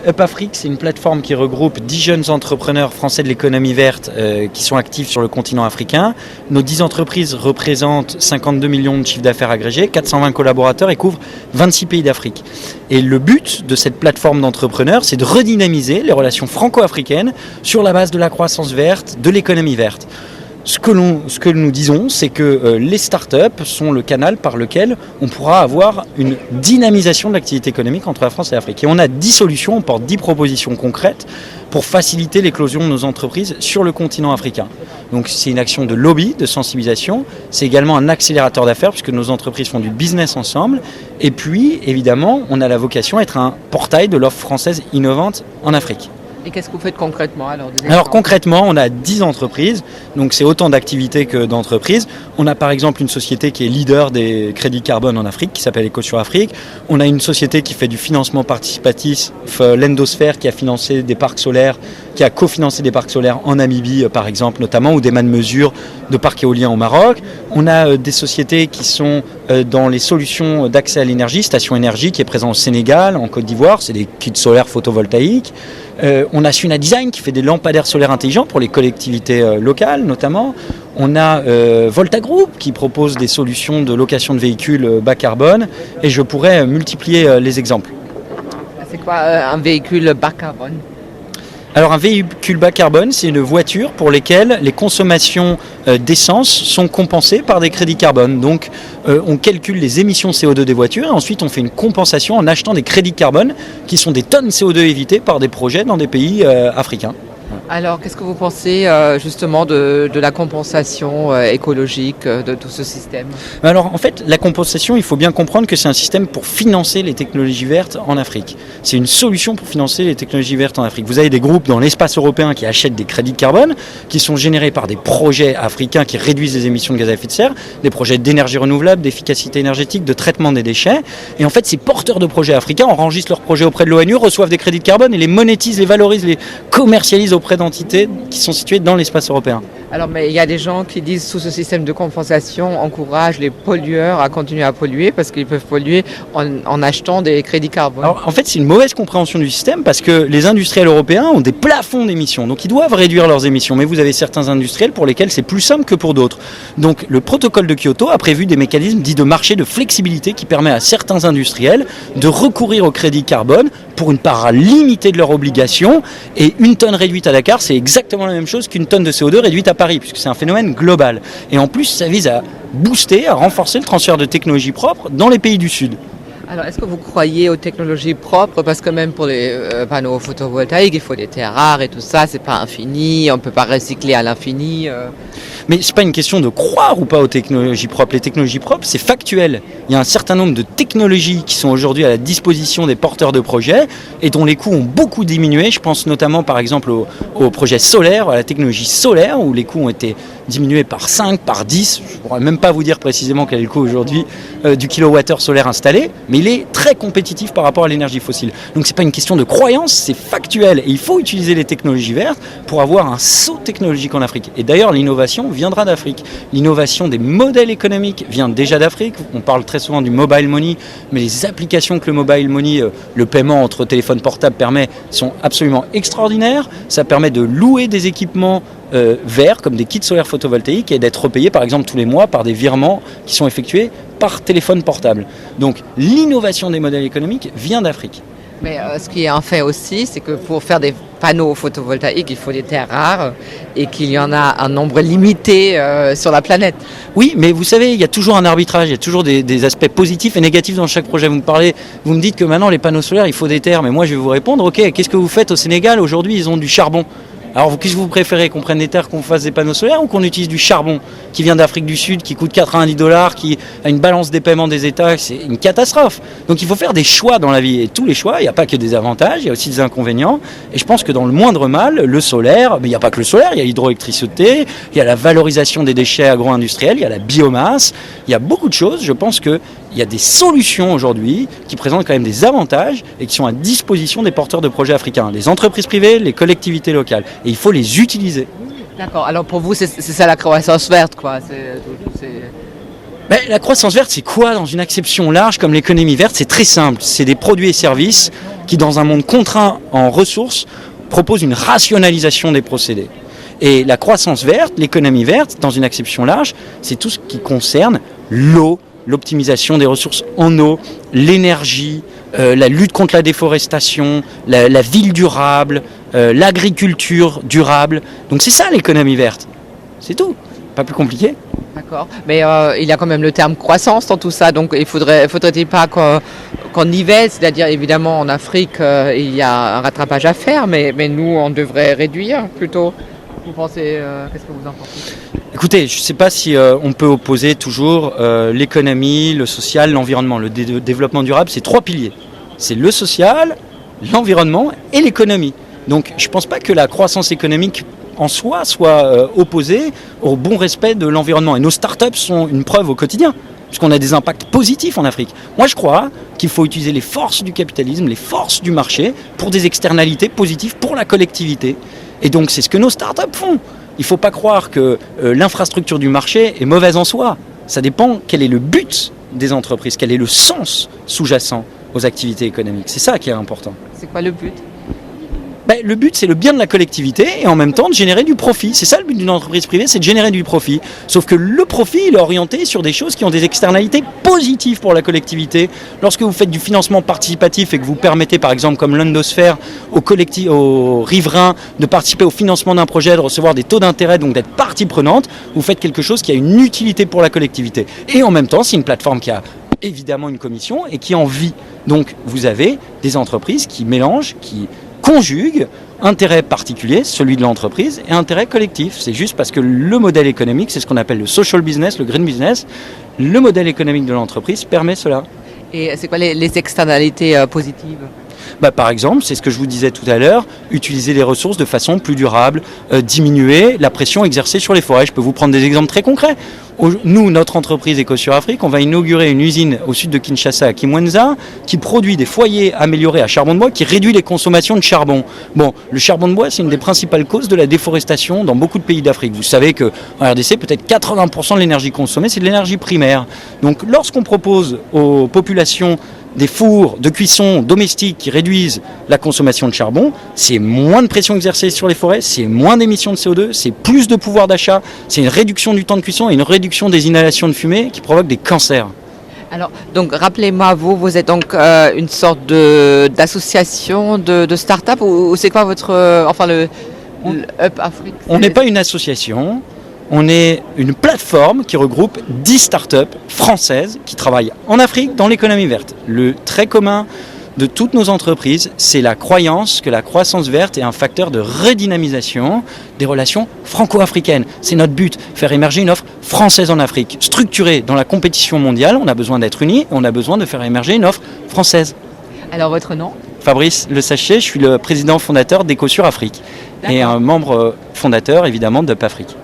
Up Afrique, c'est une plateforme qui regroupe 10 jeunes entrepreneurs français de l'économie verte qui sont actifs sur le continent africain. Nos 10 entreprises représentent 52 millions de chiffres d'affaires agrégés, 420 collaborateurs et couvrent 26 pays d'Afrique. Et le but de cette plateforme d'entrepreneurs, c'est de redynamiser les relations franco-africaines sur la base de la croissance verte, de l'économie verte. Ce que nous disons, c'est que les startups sont le canal par lequel on pourra avoir une dynamisation de l'activité économique entre la France et l'Afrique. Et on a 10 solutions, on porte 10 propositions concrètes pour faciliter l'éclosion de nos entreprises sur le continent africain. Donc c'est une action de lobby, de sensibilisation, c'est également un accélérateur d'affaires puisque nos entreprises font du business ensemble. Et puis, évidemment, on a la vocation à être un portail de l'offre française innovante en Afrique. Et qu'est-ce que vous faites concrètement Alors concrètement, on a 10 entreprises, donc c'est autant d'activités que d'entreprises. On a par exemple une société qui est leader des crédits carbone en Afrique, qui s'appelle EcoSurAfrique. On a une société qui fait du financement participatif, l'Endosphère, qui a financé des parcs solaires, qui a cofinancé des parcs solaires en Namibie par exemple notamment, ou des mesures de parcs éoliens au Maroc. On a des sociétés qui sont dans les solutions d'accès à l'énergie, Station Énergie qui est présent au Sénégal, en Côte d'Ivoire, c'est des kits solaires photovoltaïques. On a Suna Design qui fait des lampadaires solaires intelligents pour les collectivités locales notamment. On a Volta Group qui propose des solutions de location de véhicules bas carbone et je pourrais multiplier les exemples. C'est quoi un véhicule bas carbone ? Alors un véhicule bas carbone, c'est une voiture pour lesquelles les consommations d'essence sont compensées par des crédits carbone. Donc on calcule les émissions CO2 des voitures et ensuite on fait une compensation en achetant des crédits carbone qui sont des tonnes CO2 évitées par des projets dans des pays africains. Alors, qu'est-ce que vous pensez justement de la compensation écologique de tout ce système ? Alors, en fait, la compensation, il faut bien comprendre que c'est un système pour financer les technologies vertes en Afrique. C'est une solution pour financer les technologies vertes en Afrique. Vous avez des groupes dans l'espace européen qui achètent des crédits de carbone, qui sont générés par des projets africains qui réduisent les émissions de gaz à effet de serre, des projets d'énergie renouvelable, d'efficacité énergétique, de traitement des déchets. Et en fait, ces porteurs de projets africains enregistrent leurs projets auprès de l'ONU, reçoivent des crédits de carbone et les monétisent, les valorisent, les commercialisent auprès d'entités qui sont situées dans l'espace européen. Alors, mais il y a des gens qui disent que ce système de compensation encourage les pollueurs à continuer à polluer parce qu'ils peuvent polluer en achetant des crédits carbone. Alors, en fait, c'est une mauvaise compréhension du système parce que les industriels européens ont des plafonds d'émissions, donc ils doivent réduire leurs émissions. Mais vous avez certains industriels pour lesquels c'est plus simple que pour d'autres. Donc, le protocole de Kyoto a prévu des mécanismes dits de marché de flexibilité qui permet à certains industriels de recourir au crédit carbone pour une part limitée de leurs obligations. Et une tonne réduite à Dakar, c'est exactement la même chose qu'une tonne de CO2 réduite à Paris, puisque c'est un phénomène global. Et en plus, ça vise à booster, à renforcer le transfert de technologies propres dans les pays du Sud. Alors, est-ce que vous croyez aux technologies propres ? Parce que même pour les panneaux photovoltaïques, il faut des terres rares et tout ça, c'est pas infini, on ne peut pas recycler à l'infini. Mais ce n'est pas une question de croire ou pas aux technologies propres. Les technologies propres, c'est factuel. Il y a un certain nombre de technologies qui sont aujourd'hui à la disposition des porteurs de projets et dont les coûts ont beaucoup diminué. Je pense notamment par exemple au projet solaire, à la technologie solaire, où les coûts ont été diminués par 5, par 10. Je ne pourrais même pas vous dire précisément quel est le coût aujourd'hui du kilowattheure solaire installé, mais il est très compétitif par rapport à l'énergie fossile. Donc ce n'est pas une question de croyance, c'est factuel. Et il faut utiliser les technologies vertes pour avoir un saut technologique en Afrique. Et d'ailleurs, l'innovation viendra d'Afrique. L'innovation des modèles économiques vient déjà d'Afrique. On parle très souvent du mobile money, mais les applications que le mobile money, le paiement entre téléphones portables permet, sont absolument extraordinaires. Ça permet de louer des équipements verts comme des kits solaires photovoltaïques et d'être repayés par exemple tous les mois par des virements qui sont effectués par téléphone portable. Donc l'innovation des modèles économiques vient d'Afrique. Mais ce qui est un fait aussi, c'est que pour faire des panneaux photovoltaïques, il faut des terres rares et qu'il y en a un nombre limité sur la planète. Oui, mais vous savez, il y a toujours un arbitrage, il y a toujours des aspects positifs et négatifs dans chaque projet. Vous me dites que maintenant les panneaux solaires, il faut des terres, mais moi je vais vous répondre, ok, qu'est-ce que vous faites au Sénégal ? Aujourd'hui, ils ont du charbon. Alors, qu'est-ce que vous préférez, qu'on prenne des terres, qu'on fasse des panneaux solaires ou qu'on utilise du charbon qui vient d'Afrique du Sud, qui coûte $90, qui a une balance des paiements des États, c'est une catastrophe. Donc il faut faire des choix dans la vie. Et tous les choix, il n'y a pas que des avantages, il y a aussi des inconvénients. Et je pense que dans le moindre mal, le solaire, mais il n'y a pas que le solaire, il y a l'hydroélectricité, il y a la valorisation des déchets agro-industriels, il y a la biomasse, il y a beaucoup de choses. Je pense qu'il y a des solutions aujourd'hui qui présentent quand même des avantages et qui sont à disposition des porteurs de projets africains, les entreprises privées, les collectivités locales. Et il faut les utiliser. D'accord, alors pour vous, c'est ça la croissance verte, quoi. Ben, la croissance verte, c'est quoi dans une acception large comme l'économie verte? C'est très simple. C'est des produits et services qui, dans un monde contraint en ressources, proposent une rationalisation des procédés. Et la croissance verte, l'économie verte, dans une acception large, c'est tout ce qui concerne l'eau, l'optimisation des ressources en eau, l'énergie, la lutte contre la déforestation, la ville durable, l'agriculture durable. Donc c'est ça l'économie verte. C'est tout. Pas plus compliqué. D'accord. Mais il y a quand même le terme croissance dans tout ça, donc faudrait-il pas qu'on nivelle, c'est-à-dire évidemment en Afrique il y a un rattrapage à faire, mais nous on devrait réduire plutôt. Vous pensez, qu'est-ce que vous en pensez? Écoutez, je ne sais pas si on peut opposer toujours l'économie, le social, l'environnement. Le développement durable, c'est 3 piliers. C'est le social, l'environnement et l'économie. Donc je ne pense pas que la croissance économique en soi soit opposée au bon respect de l'environnement. Et nos startups sont une preuve au quotidien, puisqu'on a des impacts positifs en Afrique. Moi je crois qu'il faut utiliser les forces du capitalisme, les forces du marché, pour des externalités positives pour la collectivité. Et donc c'est ce que nos startups font. Il ne faut pas croire que l'infrastructure du marché est mauvaise en soi. Ça dépend quel est le but des entreprises, quel est le sens sous-jacent aux activités économiques. C'est ça qui est important. C'est quoi le but? Le but, c'est le bien de la collectivité et en même temps de générer du profit. C'est ça le but d'une entreprise privée, c'est de générer du profit. Sauf que le profit, il est orienté sur des choses qui ont des externalités positives pour la collectivité. Lorsque vous faites du financement participatif et que vous permettez, par exemple, comme l'Endosphère, aux riverains de participer au financement d'un projet, de recevoir des taux d'intérêt, donc d'être partie prenante, vous faites quelque chose qui a une utilité pour la collectivité. Et en même temps, c'est une plateforme qui a évidemment une commission et qui en vit. Donc vous avez des entreprises qui mélangent, qui conjugue intérêt particulier, celui de l'entreprise, et intérêt collectif. C'est juste parce que le modèle économique, c'est ce qu'on appelle le social business, le green business, le modèle économique de l'entreprise permet cela. Et c'est quoi les externalités positives? Par exemple, c'est ce que je vous disais tout à l'heure, utiliser les ressources de façon plus durable, diminuer la pression exercée sur les forêts. Je peux vous prendre des exemples très concrets. Nous, notre entreprise EcoSur Afrique, on va inaugurer une usine au sud de Kinshasa, à Kimwenza, qui produit des foyers améliorés à charbon de bois, qui réduit les consommations de charbon. Bon, le charbon de bois, c'est une des principales causes de la déforestation dans beaucoup de pays d'Afrique. Vous savez qu'en RDC, peut-être 80% de l'énergie consommée, c'est de l'énergie primaire. Donc, lorsqu'on propose aux populations des fours de cuisson domestiques qui réduisent la consommation de charbon, c'est moins de pression exercée sur les forêts, c'est moins d'émissions de CO2, c'est plus de pouvoir d'achat, c'est une réduction du temps de cuisson et une réduction des inhalations de fumée qui provoquent des cancers. Alors, donc rappelez-moi, vous êtes donc une sorte d'association de start-up ou c'est quoi votre... le Up Afrique? On n'est pas une association. On est une plateforme qui regroupe 10 startups françaises qui travaillent en Afrique dans l'économie verte. Le trait commun de toutes nos entreprises, c'est la croyance que la croissance verte est un facteur de redynamisation des relations franco-africaines. C'est notre but, faire émerger une offre française en Afrique. Structurée dans la compétition mondiale, on a besoin d'être unis et on a besoin de faire émerger une offre française. Alors votre nom? Fabrice Le Sachet, je suis le président fondateur d'EcoSur Afrique et un membre fondateur évidemment d'Up Afrique.